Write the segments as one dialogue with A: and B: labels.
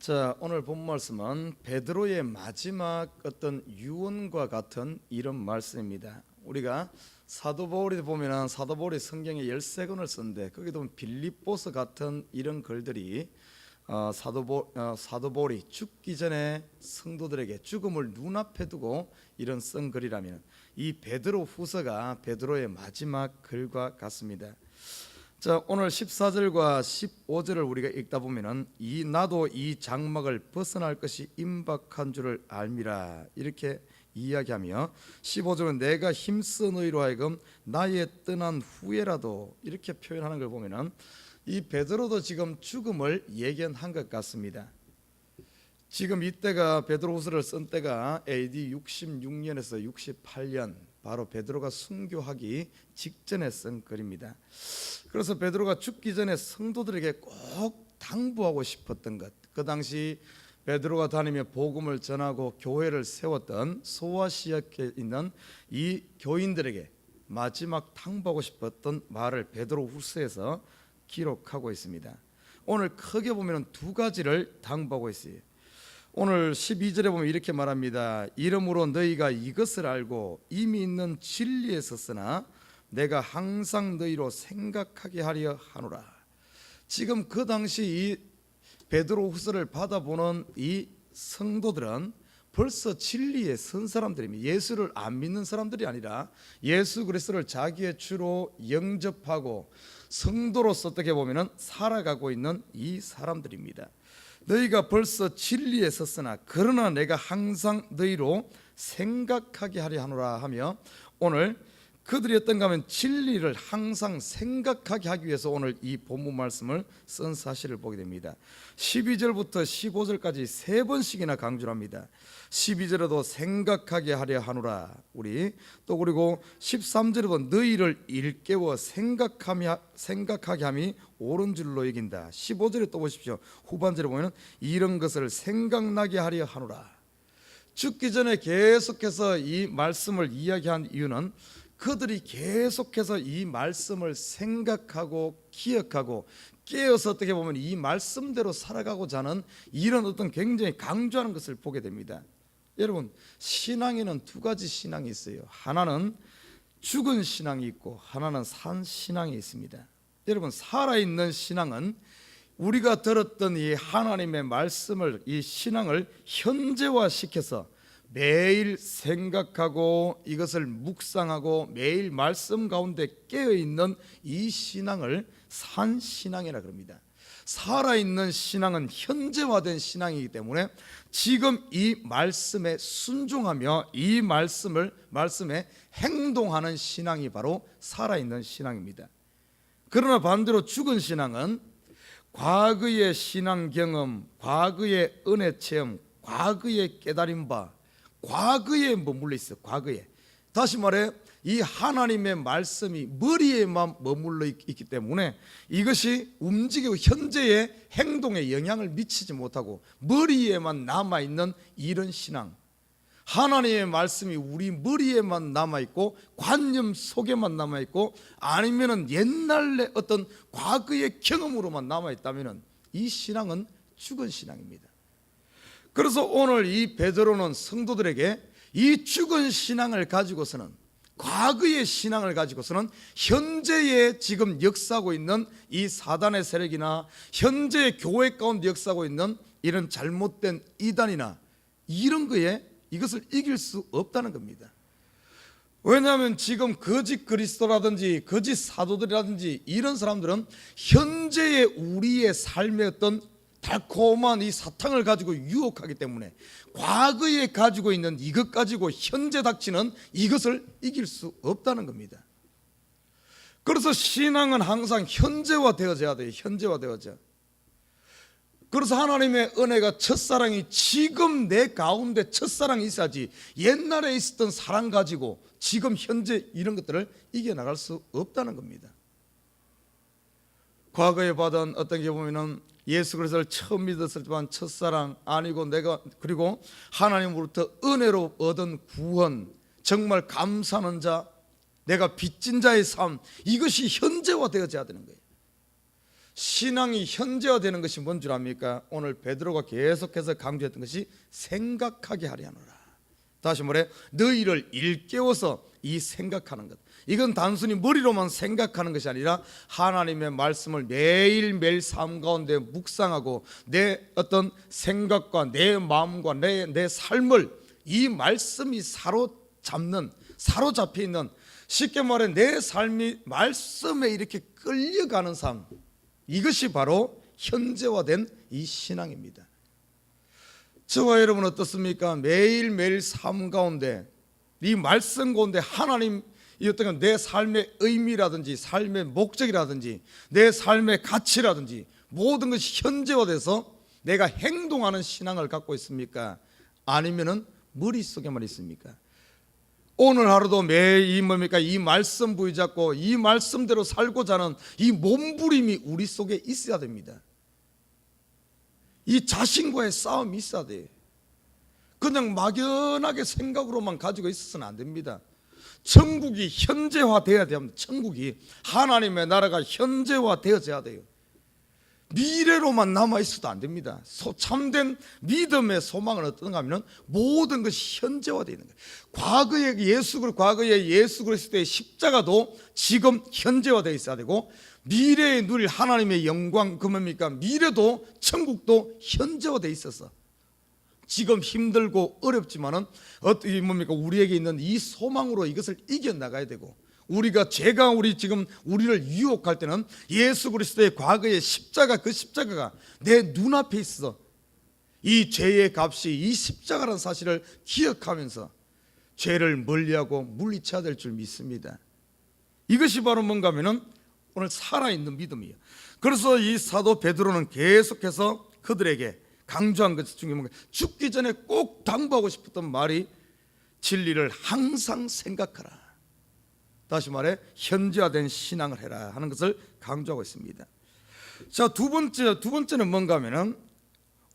A: 자, 오늘 본 말씀은 베드로의 마지막 어떤 유언과 같은 이런 말씀입니다. 우리가 사도 바울이 보면은 사도 바울이 성경에 13권을 썼는데 거기도 보면 빌립보서 같은 이런 글들이 사도 바울이 죽기 전에 성도들에게 죽음을 눈앞에 두고 이런 쓴 글이라면 이 베드로 후서가 베드로의 마지막 글과 같습니다. 자, 오늘 14절과 15절을 우리가 읽다 보면은 나도 이 장막을 벗어날 것이 임박한 줄을 알미라 이렇게 이야기하며 15절은 내가 힘써 너희로 하여금 나의 떠난 후에라도 이렇게 표현하는 걸 보면은 이 베드로도 지금 죽음을 예견한 것 같습니다. 지금 이때가 베드로후서를 쓴 때가 AD 66년에서 68년 바로 베드로가 순교하기 직전에 쓴 글입니다. 그래서 베드로가 죽기 전에 성도들에게 꼭 당부하고 싶었던 것, 그 당시 베드로가 다니며 복음을 전하고 교회를 세웠던 소아시아에 있는 이 교인들에게 마지막 당부하고 싶었던 말을 베드로후서에서 기록하고 있습니다. 오늘 크게 보면 두 가지를 당부하고 있어요. 오늘 12절에 보면 이렇게 말합니다. 이러므로 너희가 이것을 알고 이미 있는 진리에 섰으나 내가 항상 너희로 생각하게 하려 하노라. 지금 그 당시 이 베드로 후서를 받아보는 이 성도들은 벌써 진리에 선 사람들입니다. 예수를 안 믿는 사람들이 아니라 예수 그리스도를 자기의 주로 영접하고 성도로서 어떻게 보면 살아가고 있는 이 사람들입니다. 너희가 벌써 진리에 섰으나 그러나 내가 항상 너희로 생각하게 하려 하노라 하며 오늘 그들이 어떤가 하면 진리를 항상 생각하게 하기 위해서 오늘 이 본문 말씀을 쓴 사실을 보게 됩니다. 12절부터 15절까지 세 번씩이나 강조를 합니다. 12절에도 생각하게 하려 하노라 우리 또 그리고 13절에도 너희를 일깨워 생각하게 함이 옳은 줄로 여긴다. 15절에 또 보십시오. 후반절에 보면 이런 것을 생각나게 하려 하노라. 죽기 전에 계속해서 이 말씀을 이야기한 이유는 그들이 계속해서 이 말씀을 생각하고 기억하고 깨어서 어떻게 보면 이 말씀대로 살아가고자 하는 이런 어떤 굉장히 강조하는 것을 보게 됩니다. 여러분, 신앙에는 두 가지 신앙이 있어요. 하나는 죽은 신앙이 있고 하나는 산 신앙이 있습니다. 여러분, 살아있는 신앙은 우리가 들었던 이 하나님의 말씀을 이 신앙을 현재화시켜서 매일 생각하고 이것을 묵상하고 매일 말씀 가운데 깨어있는 이 신앙을 산 신앙이라 그럽니다. 살아있는 신앙은 현재화된 신앙이기 때문에 지금 이 말씀에 순종하며 이 말씀에 행동하는 신앙이 바로 살아있는 신앙입니다. 그러나 반대로 죽은 신앙은 과거의 신앙 경험, 과거의 은혜 체험, 과거의 깨달은 바, 과거에 머물러 있어요. 과거에. 다시 말해 이 하나님의 말씀이 머리에만 머물러 있기 때문에 이것이 움직이고 현재의 행동에 영향을 미치지 못하고 머리에만 남아있는 이런 신앙, 하나님의 말씀이 우리 머리에만 남아있고 관념 속에만 남아있고 아니면 옛날의 어떤 과거의 경험으로만 남아있다면 이 신앙은 죽은 신앙입니다. 그래서 오늘 이 베드로는 성도들에게 이 죽은 신앙을 가지고서는 과거의 신앙을 가지고서는 현재에 지금 역사하고 있는 이 사단의 세력이나 현재의 교회 가운데 역사하고 있는 이런 잘못된 이단이나 이런 거에 이것을 이길 수 없다는 겁니다. 왜냐하면 지금 거짓 그리스도라든지 거짓 사도들이라든지 이런 사람들은 현재의 우리의 삶의 어떤 달콤한 이 사탕을 가지고 유혹하기 때문에 과거에 가지고 있는 이것 가지고 현재 닥치는 이것을 이길 수 없다는 겁니다. 그래서 신앙은 항상 현재화되어져야 돼요. 현재화되어져. 그래서 하나님의 은혜가 첫사랑이 지금 내 가운데 첫사랑이 있어야지 옛날에 있었던 사랑 가지고 지금 현재 이런 것들을 이겨나갈 수 없다는 겁니다. 과거에 받은 어떤 게 보면은 예수 그리스도를 처음 믿었을 때만 첫사랑 아니고 내가 그리고 하나님으로부터 은혜로 얻은 구원, 정말 감사하는 자, 내가 빚진 자의 삶, 이것이 현재화되어져야 되는 거예요. 신앙이 현재화되는 것이 뭔 줄 압니까? 오늘 베드로가 계속해서 강조했던 것이 생각하게 하려 하노라. 다시 말해 너희를 일깨워서 이 생각하는 것, 이건 단순히 머리로만 생각하는 것이 아니라 하나님의 말씀을 매일매일 삶 가운데 묵상하고 내 어떤 생각과 내 마음과 내 삶을 이 말씀이 사로잡혀 있는, 쉽게 말해 내 삶이 말씀에 이렇게 끌려가는 삶, 이것이 바로 현재화된 이 신앙입니다. 저와 여러분 어떻습니까? 매일매일 삶 가운데 이 말씀 가운데 하나님 이 어떤 내 삶의 의미라든지 삶의 목적이라든지 내 삶의 가치라든지 모든 것이 현재화돼서 내가 행동하는 신앙을 갖고 있습니까? 아니면은 머릿속에만 있습니까? 오늘 하루도 매일 이 말씀 부여잡고 이 말씀대로 살고자 하는 이 몸부림이 우리 속에 있어야 됩니다. 이 자신과의 싸움이 있어야 돼요. 그냥 막연하게 생각으로만 가지고 있어서는 안 됩니다. 천국이 현재화되어야 됩니다. 천국이, 하나님의 나라가 현재화되어져야 돼요. 미래로만 남아있어도 안 됩니다. 참된 믿음의 소망은 어떤가 하면 모든 것이 현재화되어 있는 거예요. 과거에 예수 그리스도의 십자가도 지금 현재화되어 있어야 되고, 미래에 누릴 하나님의 영광, 그 뭡니까? 미래도 천국도 현재화되어 있어서 지금 힘들고 어렵지만은 어떻게 뭡니까? 우리에게 있는 이 소망으로 이것을 이겨나가야 되고, 죄가 우리를 유혹할 때는 예수 그리스도의 과거의 십자가, 그 십자가가 내 눈앞에 있어 이 죄의 값이 이 십자가라는 사실을 기억하면서 죄를 멀리하고 물리쳐야 될 줄 믿습니다. 이것이 바로 뭔가 하면은 오늘 살아있는 믿음이에요. 그래서 이 사도 베드로는 계속해서 그들에게 강조한 것 중에 뭔가, 죽기 전에 꼭 당부하고 싶었던 말이 진리를 항상 생각하라. 다시 말해 현재화된 신앙을 해라 하는 것을 강조하고 있습니다. 자, 두 번째는 뭔가 하면은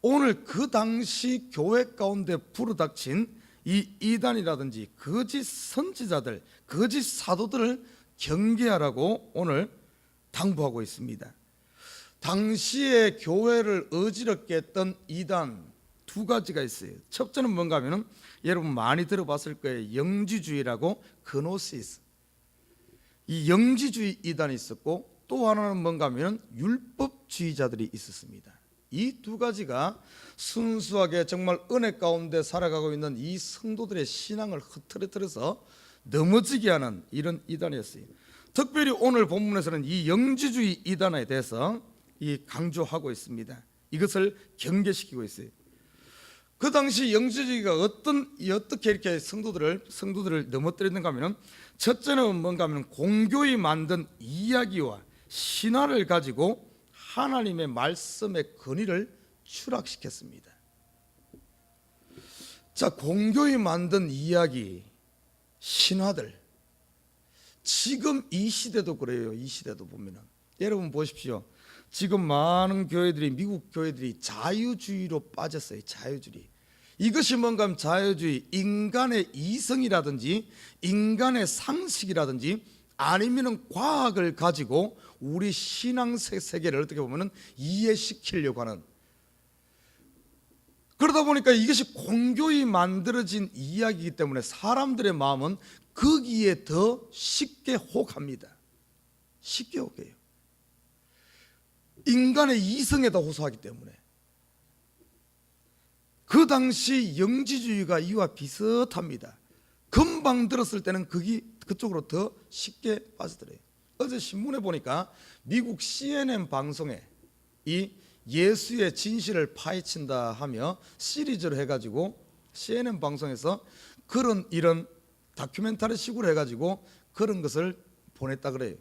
A: 오늘 그 당시 교회 가운데 불어닥친 이 이단이라든지 거짓 선지자들, 거짓 사도들을 경계하라고 오늘 당부하고 있습니다. 당시에 교회를 어지럽게 했던 이단 두 가지가 있어요. 첫째는 뭔가 하면은 여러분 많이 들어봤을 거예요. 영지주의라고, 그노시스. 이 영지주의 이단이 있었고, 또 하나는 뭔가 하면은 율법주의자들이 있었습니다. 이 두 가지가 순수하게 정말 은혜 가운데 살아가고 있는 이 성도들의 신앙을 흐트러뜨려서 넘어지게 하는 이런 이단이었어요. 특별히 오늘 본문에서는 이 영지주의 이단에 대해서 강조하고 있습니다. 이것을 경계시키고 있어요. 그 당시 영지주의가 어떻게 이렇게 성도들을 넘어뜨렸는가 하면, 첫째는 뭔가 하면 공교히 만든 이야기와 신화를 가지고 하나님의 말씀의 권위를 추락시켰습니다. 자, 공교히 만든 이야기, 신화들, 지금 이 시대도 그래요. 이 시대도 보면은 여러분 보십시오. 지금 많은 교회들이, 미국 교회들이 자유주의로 빠졌어요. 자유주의. 이것이 뭔가 하면 자유주의, 인간의 이성이라든지 인간의 상식이라든지 아니면은 과학을 가지고 우리 신앙 세계를 어떻게 보면은 이해시키려고 하는, 그러다 보니까 이것이 공교히 만들어진 이야기이기 때문에 사람들의 마음은 거기에 더 쉽게 호갑니다. 쉽게 호게요. 인간의 이성에다 호소하기 때문에. 그 당시 영지주의가 이와 비슷합니다. 금방 들었을 때는 그쪽으로 더 쉽게 빠져들어요. 어제 신문에 보니까 미국 CNN 방송에 이 예수의 진실을 파헤친다 하며 시리즈로 해가지고 CNN 방송에서 이런 다큐멘터리 식으로 해가지고 그런 것을 보냈다 그래요.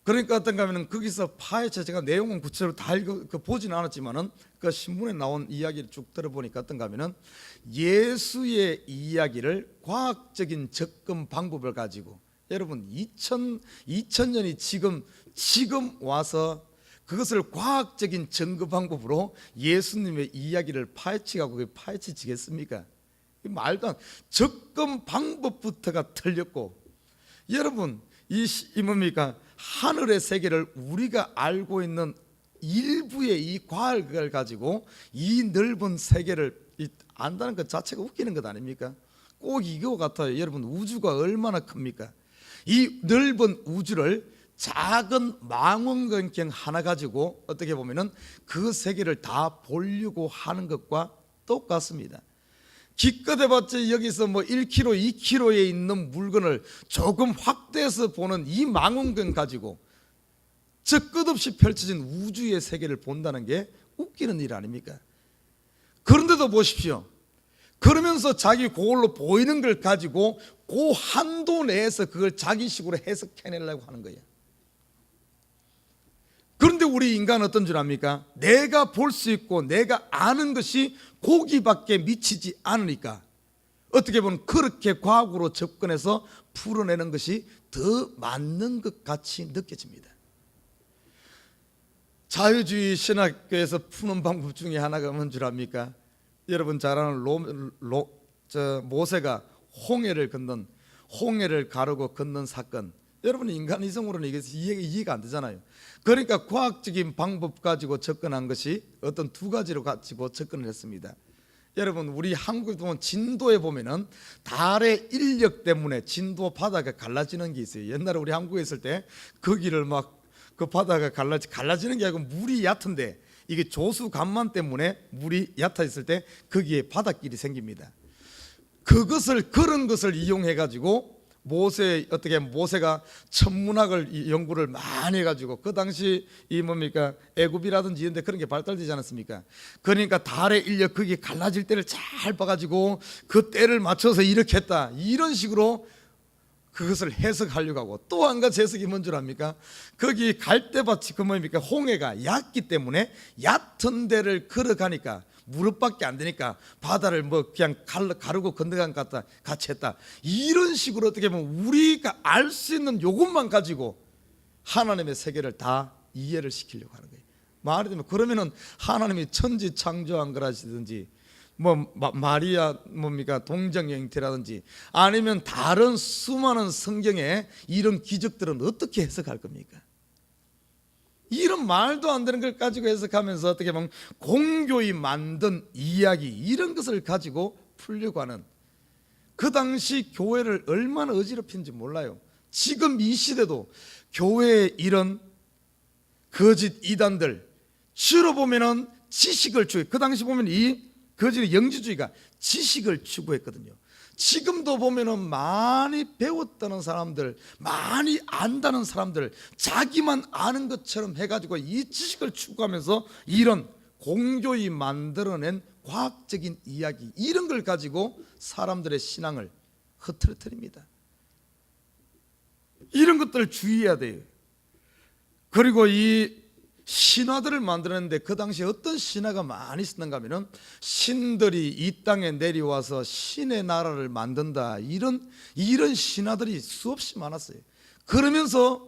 A: 그러니까 어떤가 하면 거기서 파헤쳐, 제가 내용은 구체적으로 다 보지는 않았지만은 그 신문에 나온 이야기를 쭉 들어보니까 어떤가 하면은 예수의 이야기를 과학적인 접근 방법을 가지고, 여러분 2000년이 지금 와서 그것을 과학적인 증거 방법으로 예수님의 이야기를 파헤치고 그게 파헤치지겠습니까? 말도 안, 접근 방법부터가 틀렸고, 여러분 이 뭡니까? 하늘의 세계를 우리가 알고 있는 일부의 이 과학을 가지고 이 넓은 세계를 안다는 것 자체가 웃기는 것 아닙니까? 꼭 이거 같아요. 여러분, 우주가 얼마나 큽니까? 이 넓은 우주를 작은 망원경경 하나 가지고 어떻게 보면은 그 세계를 다 보려고 하는 것과 똑같습니다. 기껏 해봤자 여기서 뭐 1km, 2km에 있는 물건을 조금 확대해서 보는 이 망원경 가지고 저 끝없이 펼쳐진 우주의 세계를 본다는 게 웃기는 일 아닙니까? 그런데도 보십시오. 그러면서 자기 그걸로 보이는 걸 가지고 그 한도 내에서 그걸 자기식으로 해석해내려고 하는 거예요. 그런데 우리 인간은 어떤 줄 압니까? 내가 볼 수 있고 내가 아는 것이 거기밖에 미치지 않으니까 어떻게 보면 그렇게 과학으로 접근해서 풀어내는 것이 더 맞는 것 같이 느껴집니다. 자유주의 신학교에서 푸는 방법 중에 하나가 뭔 줄 압니까? 여러분 잘 아는 모세가 홍해를 가르고 건넌 사건. 여러분 인간 이성으로는 이게 이해가 안 되잖아요. 그러니까 과학적인 방법 가지고 접근한 것이 어떤 두 가지로 가지고 접근을 했습니다. 여러분 우리 한국에 보면 진도에 보면은 달의 인력 때문에 진도 바다가 갈라지는 게 있어요. 옛날에 우리 한국에 있을 때 거기를 막 그 바다가 갈라지는 게 아니고 물이 얕은데 이게 조수 간만 때문에 물이 얕아 있을 때 거기에 바닷길이 생깁니다. 그런 것을 이용해 가지고 모세가 천문학을 연구를 많이 해가지고 그 당시 이 뭡니까 애굽이라든지 이런데 그런 게 발달되지 않았습니까? 그러니까 달의 인력 거기 갈라질 때를 잘 봐가지고 그 때를 맞춰서 이렇게 했다 이런 식으로 그것을 해석하려고 하고 또 한 가지 해석이 뭔 줄 압니까? 거기 갈대밭이 그 뭡니까 홍해가 얕기 때문에 얕은 데를 걸어가니까 무릎밖에 안 되니까 바다를 뭐 그냥 가르고 건너간 것 같다 같이 했다 이런 식으로 어떻게 보면 우리가 알 수 있는 요것만 가지고 하나님의 세계를 다 이해를 시키려고 하는 거예요. 말이 되면 그러면은 하나님이 천지 창조한 거라든지 뭐 마리아 뭡니까 동정 형태라든지 아니면 다른 수많은 성경의 이런 기적들은 어떻게 해석할 겁니까? 이런 말도 안 되는 걸 가지고 해석하면서 어떻게 보면 공교히 만든 이야기 이런 것을 가지고 풀려고 하는 그 당시 교회를 얼마나 어지럽힌지 몰라요. 지금 이 시대도 교회의 이런 거짓 이단들 주로 보면은 지식을 추구해. 그 당시 보면 이 거짓 영지주의가 지식을 추구했거든요. 지금도 보면은 많이 배웠다는 사람들, 많이 안다는 사람들, 자기만 아는 것처럼 해가지고 이 지식을 추구하면서 이런 공교히 만들어낸 과학적인 이야기 이런 걸 가지고 사람들의 신앙을 흐트러뜨립니다. 이런 것들을 주의해야 돼요. 그리고 이 신화들을 만들었는데 그 당시에 어떤 신화가 많이 있었는가 하면은 신들이 이 땅에 내려와서 신의 나라를 만든다 이런 신화들이 수없이 많았어요. 그러면서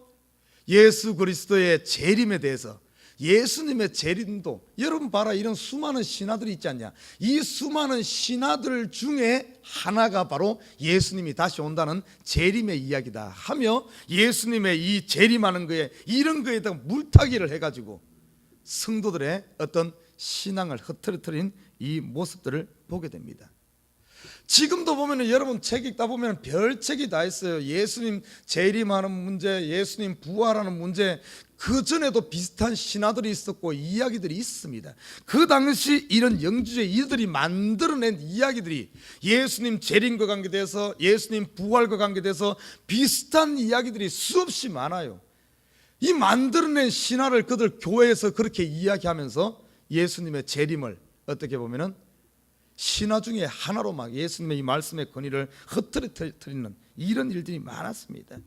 A: 예수 그리스도의 재림에 대해서 예수님의 재림도 여러분 봐라 이런 수많은 신화들이 있지 않냐. 이 수많은 신화들 중에 하나가 바로 예수님이 다시 온다는 재림의 이야기다 하며 예수님의 이 재림하는 거에 이런 거에다가 물타기를 해가지고 성도들의 어떤 신앙을 흐트러뜨린 이 모습들을 보게 됩니다. 지금도 보면 여러분 책 읽다 보면 별책이 다 있어요. 예수님 재림하는 문제, 예수님 부활하는 문제, 그 전에도 비슷한 신화들이 있었고 이야기들이 있습니다. 그 당시 이런 영주주의 이들이 만들어낸 이야기들이 예수님 재림과 관계돼서 예수님 부활과 관계돼서 비슷한 이야기들이 수없이 많아요. 이 만들어낸 신화를 그들 교회에서 그렇게 이야기하면서 예수님의 재림을 어떻게 보면은 신화 중에 하나로 막 예수님의 이 말씀의 권위를 흐트러뜨리는 이런 일들이 많았습니다.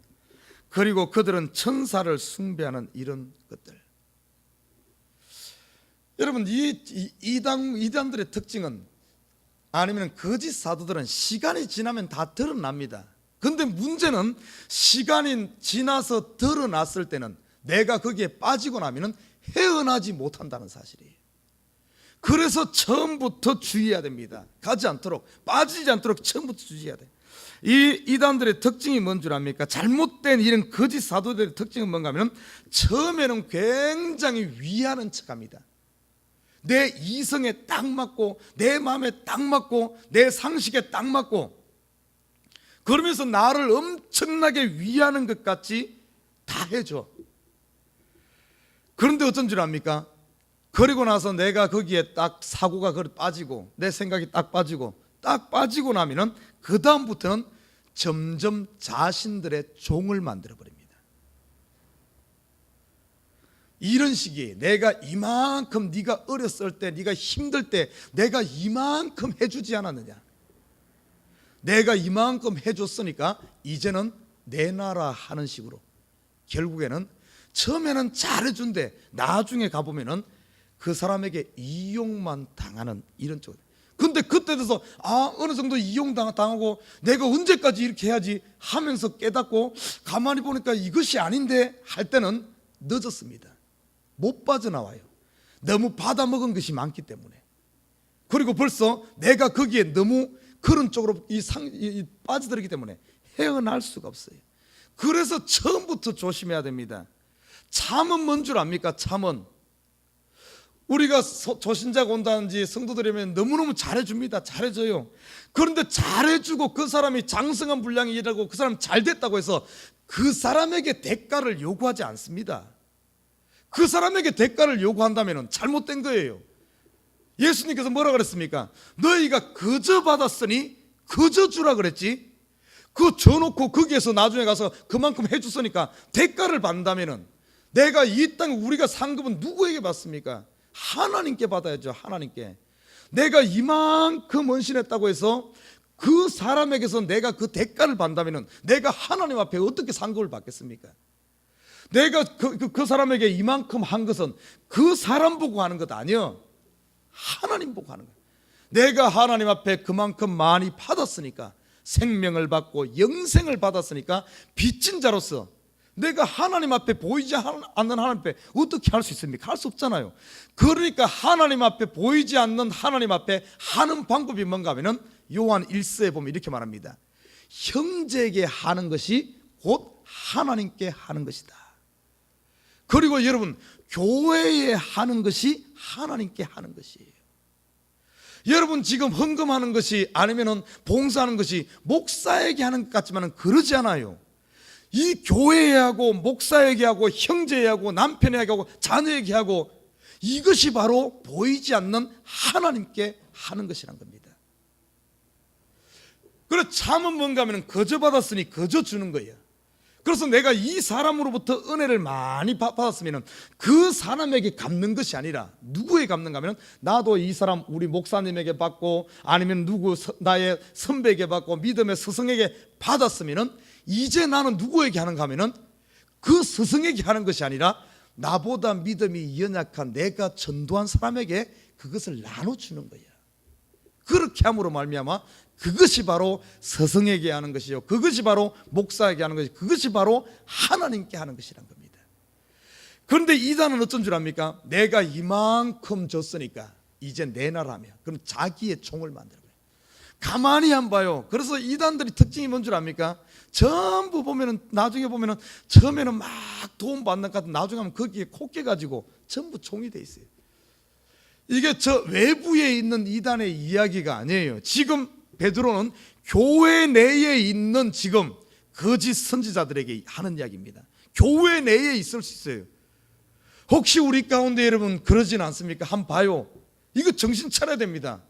A: 그리고 그들은 천사를 숭배하는 이런 것들. 여러분 이 이단들의 특징은 아니면 거짓 사도들은 시간이 지나면 다 드러납니다. 그런데 문제는 시간이 지나서 드러났을 때는 내가 거기에 빠지고 나면 헤어나지 못한다는 사실이에요. 그래서 처음부터 주의해야 됩니다. 가지 않도록 빠지지 않도록 처음부터 주의해야 돼. 이 이단들의 특징이 뭔 줄 압니까? 잘못된 이런 거짓 사도들의 특징은 뭔가 하면 처음에는 굉장히 위하는 척합니다. 내 이성에 딱 맞고 내 마음에 딱 맞고 내 상식에 딱 맞고 그러면서 나를 엄청나게 위하는 것 같이 다 해줘. 그런데 어떤 줄 압니까? 그리고 나서 내가 거기에 딱 사고가 빠지고 내 생각이 딱 빠지고 나면은 그 다음부터는 점점 자신들의 종을 만들어 버립니다. 이런 식이 내가 이만큼 네가 어렸을 때 네가 힘들 때 내가 이만큼 해주지 않았느냐, 내가 이만큼 해줬으니까 이제는 내놔라 하는 식으로 결국에는 처음에는 잘해준데 나중에 가보면은 그 사람에게 이용만 당하는 이런 쪽. 근데 그때 돼서 어느 정도 이용당하고 내가 언제까지 이렇게 해야지 하면서 깨닫고 가만히 보니까 이것이 아닌데 할 때는 늦었습니다. 못 빠져나와요. 너무 받아먹은 것이 많기 때문에. 그리고 벌써 내가 거기에 너무 그런 쪽으로 빠져들기 때문에 헤어날 수가 없어요. 그래서 처음부터 조심해야 됩니다. 참은 뭔 줄 압니까? 참은 우리가 조신자가 온다든지 성도들이면 너무너무 잘해줍니다. 잘해줘요. 그런데 잘해주고 그 사람이 장성한 분량이 일하고 그 사람 잘 됐다고 해서 그 사람에게 대가를 요구하지 않습니다. 그 사람에게 대가를 요구한다면 잘못된 거예요. 예수님께서 뭐라 그랬습니까? 너희가 거저 받았으니 거저 주라 그랬지. 그거 줘놓고 거기에서 나중에 가서 그만큼 해줬으니까 대가를 받는다면 내가 이 땅 우리가 상급은 누구에게 받습니까? 하나님께 받아야죠. 하나님께. 내가 이만큼 헌신했다고 해서 그 사람에게서 내가 그 대가를 받는다면 내가 하나님 앞에 어떻게 상급을 받겠습니까? 내가 그 사람에게 이만큼 한 것은 그 사람 보고 하는 것 아니요, 하나님 보고 하는 거예요. 내가 하나님 앞에 그만큼 많이 받았으니까, 생명을 받고 영생을 받았으니까 빚진 자로서 내가 하나님 앞에 보이지 않는 하나님 앞에 어떻게 할 수 있습니까? 할 수 없잖아요. 그러니까 하나님 앞에 보이지 않는 하나님 앞에 하는 방법이 뭔가 하면은 요한 1서에 보면 이렇게 말합니다. 형제에게 하는 것이 곧 하나님께 하는 것이다. 그리고 여러분, 교회에 하는 것이 하나님께 하는 것이에요. 여러분 지금 헌금하는 것이 아니면은 봉사하는 것이 목사에게 하는 것 같지만은 그러지 않아요. 이 교회에 하고 목사에게 하고 형제에게 하고 남편에게 하고 자녀에게 하고 이것이 바로 보이지 않는 하나님께 하는 것이란 겁니다. 그래서 참은 뭔가 하면 거저 받았으니 거저 주는 거예요. 그래서 내가 이 사람으로부터 은혜를 많이 받았으면 그 사람에게 갚는 것이 아니라 누구에게 갚는가 하면 나도 이 사람 우리 목사님에게 받고 아니면 누구 나의 선배에게 받고 믿음의 스승에게 받았으면 이제 나는 누구에게 하는가 하면 그 스승에게 하는 것이 아니라 나보다 믿음이 연약한 내가 전도한 사람에게 그것을 나눠주는 거야. 그렇게 함으로 말미암아 그것이 바로 스승에게 하는 것이요, 그것이 바로 목사에게 하는 것이, 그것이 바로 하나님께 하는 것이란 겁니다. 그런데 이단은 어떤 줄 압니까? 내가 이만큼 줬으니까 이제 내놔라며 그럼 자기의 종을 만들어요. 가만히 안 봐요. 그래서 이단들이 특징이 뭔 줄 압니까? 전부 보면은 나중에 보면은 처음에는 막 도움 받는 것 같은 나중에 하면 거기에 콕게 가지고 전부 종이 돼 있어요. 이게 저 외부에 있는 이단의 이야기가 아니에요. 지금 베드로는 교회 내에 있는 지금 거짓 선지자들에게 하는 이야기입니다. 교회 내에 있을 수 있어요. 혹시 우리 가운데 여러분 그러진 않습니까? 한번 봐요. 이거 정신 차려야 됩니다.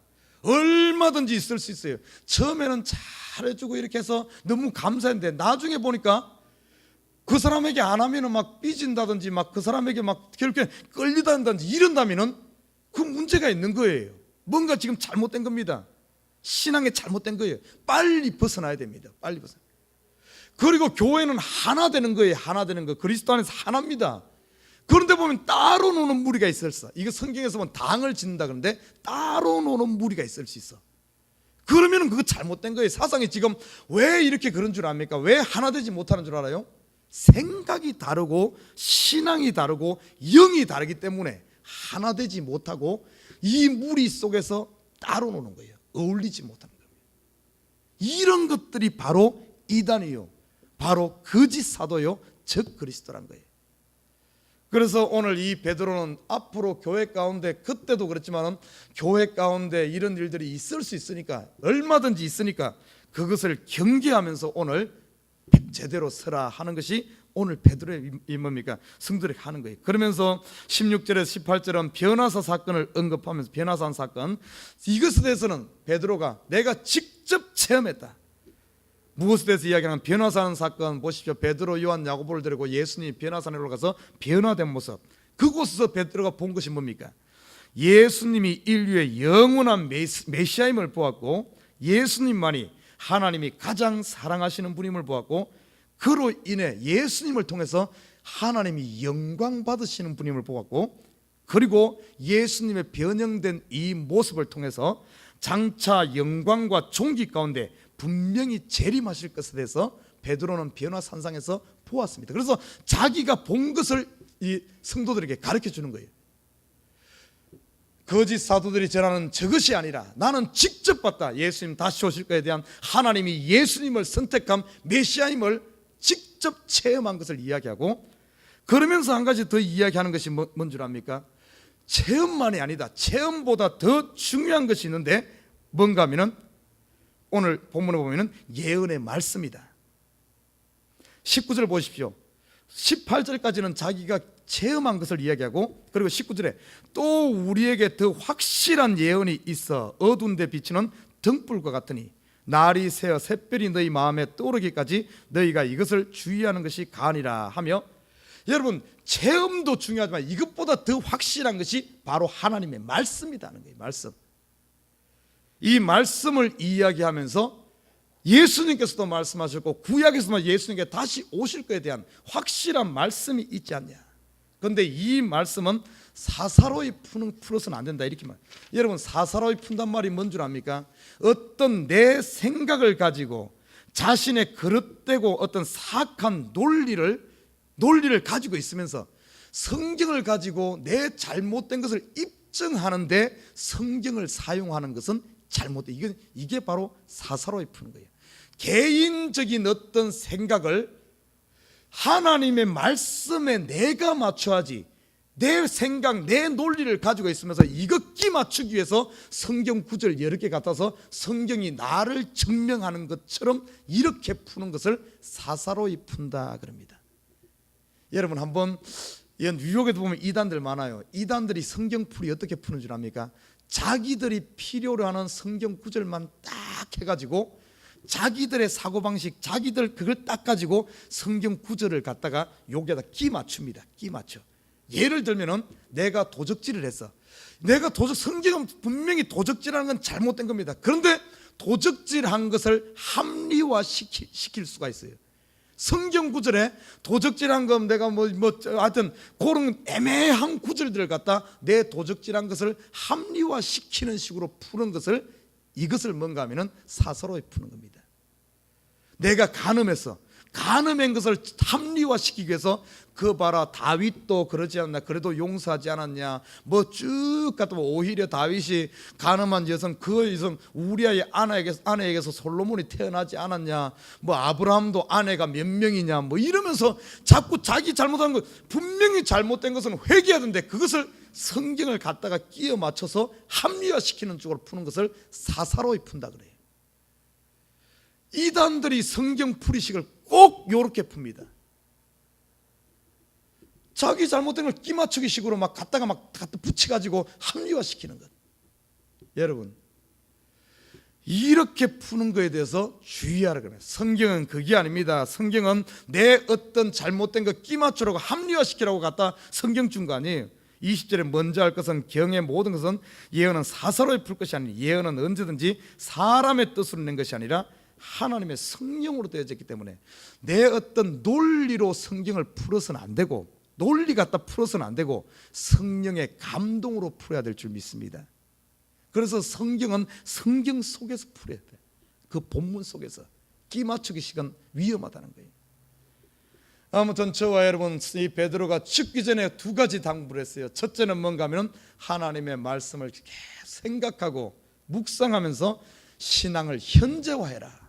A: 얼마든지 있을 수 있어요. 처음에는 잘해주고 이렇게 해서 너무 감사했는데 나중에 보니까 그 사람에게 안 하면은 막 삐진다든지 막 그 사람에게 막 결국에 끌리다든지 이런다면은 그 문제가 있는 거예요. 뭔가 지금 잘못된 겁니다. 신앙에 잘못된 거예요. 빨리 벗어나야 됩니다. 빨리 벗어나. 그리고 교회는 하나 되는 거예요. 하나 되는 거. 그리스도 안에서 하나입니다. 그런데 보면 따로 노는 무리가 있었어. 이거 성경에서 보면 당을 짓는다 그러는데 따로 노는 무리가 있을 수 있어. 그러면 그거 잘못된 거예요. 사상이 지금 왜 이렇게 그런 줄 압니까? 왜 하나 되지 못하는 줄 알아요? 생각이 다르고 신앙이 다르고 영이 다르기 때문에 하나 되지 못하고 이 무리 속에서 따로 노는 거예요. 어울리지 못하는 거예요. 이런 것들이 바로 이단이요, 바로 거짓 사도요, 적 그리스도란 거예요. 그래서 오늘 이 베드로는 앞으로 교회 가운데, 그때도 그랬지만 교회 가운데 이런 일들이 있을 수 있으니까, 얼마든지 있으니까 그것을 경계하면서 오늘 제대로 서라 하는 것이 오늘 베드로의 뭡니까? 성도들에게 하는 거예요. 그러면서 16절에서 18절은 변화사 사건을 언급하면서, 변화사 사건, 이것에 대해서는 베드로가 내가 직접 체험했다. 무엇에 대해서 이야기하는 변화산 사건 보십시오. 베드로, 요한, 야고보를 데리고 예수님이 변화산에 올라가서 변화된 모습, 그곳에서 베드로가 본 것이 뭡니까? 예수님이 인류의 영원한 메시아임을 보았고, 예수님만이 하나님이 가장 사랑하시는 분임을 보았고, 그로 인해 예수님을 통해서 하나님이 영광 받으시는 분임을 보았고, 그리고 예수님의 변형된 이 모습을 통해서 장차 영광과 존귀 가운데 분명히 재림하실 것에 대해서 베드로는 변화산상에서 보았습니다. 그래서 자기가 본 것을 이 성도들에게 가르쳐 주는 거예요. 거짓 사도들이 전하는 저것이 아니라 나는 직접 봤다. 예수님 다시 오실 것에 대한 하나님이 예수님을 선택한 메시아임을 직접 체험한 것을 이야기하고, 그러면서 한 가지 더 이야기하는 것이 뭔 줄 압니까? 체험만이 아니다. 체험보다 더 중요한 것이 있는데 뭔가 하면은 오늘 본문에 보면은 예언의 말씀이다. 19절 보십시오. 18절까지는 자기가 체험한 것을 이야기하고, 그리고 19절에 또 우리에게 더 확실한 예언이 있어 어두운 데 비치는 등불과 같으니 날이 새어 샛별이 너희 마음에 떠오르기까지 너희가 이것을 주의하는 것이 가니라 하며, 여러분 체험도 중요하지만 이것보다 더 확실한 것이 바로 하나님의 말씀이라는 거예요. 말씀. 이 말씀을 이야기하면서 예수님께서도 말씀하셨고 구약에서도 예수님께 다시 오실 것에 대한 확실한 말씀이 있지 않냐. 그런데 이 말씀은 사사로이 풀어서는 안 된다, 이렇게 말. 여러분 사사로이 푼단 말이 뭔 줄 압니까? 어떤 내 생각을 가지고 자신의 그릇되고 어떤 사악한 논리를 가지고 있으면서 성경을 가지고 내 잘못된 것을 입증하는데 성경을 사용하는 것은 잘못돼. 이게 바로 사사로이 푸는 거예요. 개인적인 어떤 생각을 하나님의 말씀에 내가 맞춰야지, 내 생각, 내 논리를 가지고 있으면서 이거 끼 맞추기 위해서 성경 구절 여러 개 갖다서 성경이 나를 증명하는 것처럼 이렇게 푸는 것을 사사로이 푼다 그럽니다. 여러분 한번 뉴욕에도 보면 이단들 많아요. 이단들이 성경풀이 어떻게 푸는 줄 압니까? 자기들이 필요로 하는 성경 구절만 딱 해가지고 자기들의 사고방식, 자기들 그걸 딱 가지고 성경 구절을 갖다가 여기에다 끼 맞춥니다. 끼 맞춰. 예를 들면은 내가 도적질을 했어. 성경은 분명히 도적질하는 건 잘못된 겁니다. 그런데 도적질한 것을 합리화시킬 수가 있어요. 성경 구절에 도적질한 건 내가 하여튼 그런 애매한 구절들을 갖다 내 도적질한 것을 합리화시키는 식으로 푸는 것을, 이것을 뭔가 하면은 사사로이 푸는 겁니다. 내가 간음했어. 간음한 것을 합리화시키기 위해서 그 봐라 다윗도 그러지 않나, 그래도 용서하지 않았냐, 뭐 쭉 갔다 오히려 다윗이 간음한 여성 그 여성 우리아의 아내에게서 솔로몬이 태어나지 않았냐, 뭐 아브라함도 아내가 몇 명이냐, 뭐 이러면서 자꾸 자기 잘못한 거, 분명히 잘못된 것은 회개하던데 그것을 성경을 갖다가 끼워 맞춰서 합리화시키는 쪽으로 푸는 것을 사사로이 푼다 그래요. 이단들이 성경 풀이식을 꼭 요렇게 풉니다. 자기 잘못된 걸 끼맞추기 식으로 갖다 붙여가지고 합리화시키는 것. 여러분 이렇게 푸는 거에 대해서 주의하라 그래요. 성경은 그게 아닙니다. 성경은 내 어떤 잘못된 거 끼맞추라고 합리화시키라고 갖다 성경 준 거 아니에요. 20절에 먼저 할 것은 경의 모든 것은 예언은 사사로이 풀 것이 아니라 예언은 언제든지 사람의 뜻으로 낸 것이 아니라 하나님의 성령으로 되어졌기 때문에 내 어떤 논리로 성경을 풀어서는 안 되고, 논리 갖다 풀어서는 안 되고 성령의 감동으로 풀어야 될 줄 믿습니다. 그래서 성경은 성경 속에서 풀어야 돼. 그 본문 속에서 끼 맞추기 시간 위험하다는 거예요. 아무튼 저와 여러분 이 베드로가 죽기 전에 두 가지 당부를 했어요. 첫째는 뭔가 하면 하나님의 말씀을 계속 생각하고 묵상하면서 신앙을 현재화해라.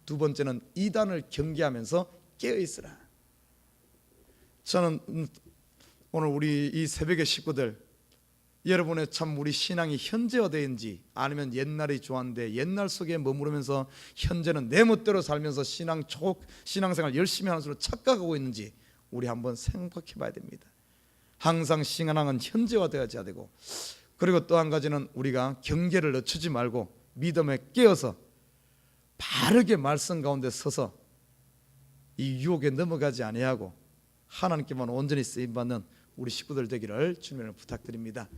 A: 두 번째는 이단을 경계하면서 깨어 있으라. 저는 오늘 우리 이 새벽의 식구들, 여러분의 참 우리 신앙이 현재화되는지 아니면 옛날이 좋았는데 옛날 속에 머무르면서 현재는 내 멋대로 살면서 신앙생활 열심히 하는 수로 착각하고 있는지 우리 한번 생각해 봐야 됩니다. 항상 신앙은 현재화되어야 되고, 그리고 또 한 가지는 우리가 경계를 늦추지 말고 믿음에 깨어서 바르게 말씀 가운데 서서 이 유혹에 넘어가지 아니하고 하나님께만 온전히 쓰임받는 우리 식구들 되기를 주님을 부탁드립니다.